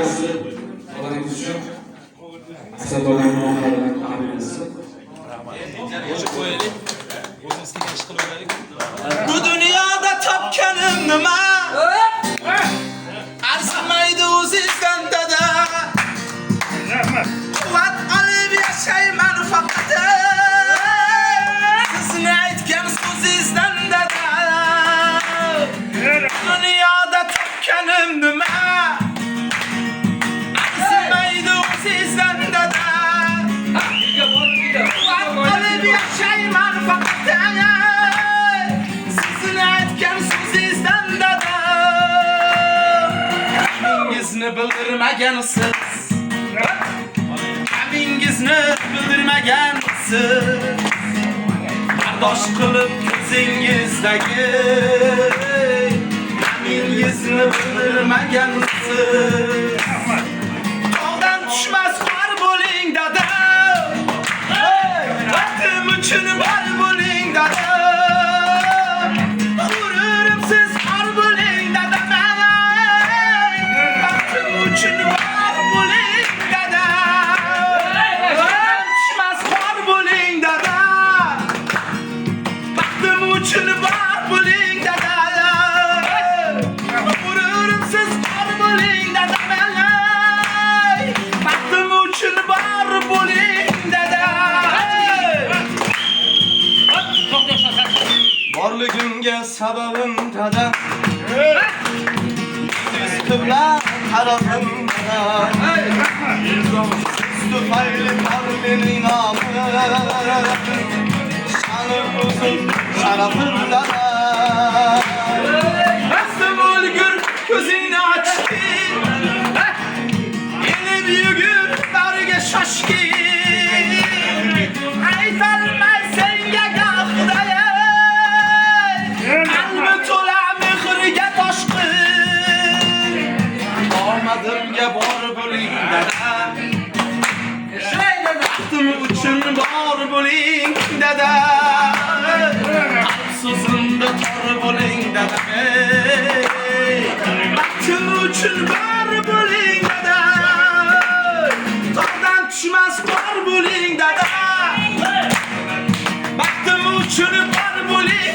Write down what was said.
Odangiz uchun asadorlarning muomalalarini qabul qilsin. O'sha qo'yaylik. O'zimiz istagan ish qilaveraylik. Bu dunyoda topganim nima? Arzimaydi o'zingizdan dada. Rahmat. Quvvat olib yashayman faqat. Sizni aytgan so'zingizdan dada. Dunyoda topganim nima? Arzimaydi o'zingizdan dada. Quvvat olib yashayman faqat. Sizni aytgan so'zingizdan dada. Kamingizni bildirmagansiz. Kamingizni bildirmagansiz. Bardosh qilib ko'zingizdagi kamingizni bildirmagansiz. Tog'dan tushmas qor bo'ling dada. Vatim uchun bor bo'ling dada. G'ururim siz qor bo'ling dada. Vatim uchun bor bo'ling dada. Tog'dan tushmas qor bo'ling dada. Vatim uchun bor bo'ling dada. G'ururim siz qor bo'ling dada. Vatim uchun bor bo'ling dada. Borligimga sababim dada. Siz qibla tarafim dada. Tufayli bor mening nomim. Sha'nim o'zim sharafim dada. Rastim o'lgur ko'zingni ochgin. Elib yugur bariga shoshgin. Aytolmay senga gapday. Qalbi to'la mehrga toshqin. Omadimga bor bo'ling dada. Vaqtim uchun bor bo'ling dada. So'zimda tor bo'ling dada. Vaqtim uchun bor bo'ling dada. Tog'dan tushmas qor bo'ling dada. Vaqtim uchun bor bo'ling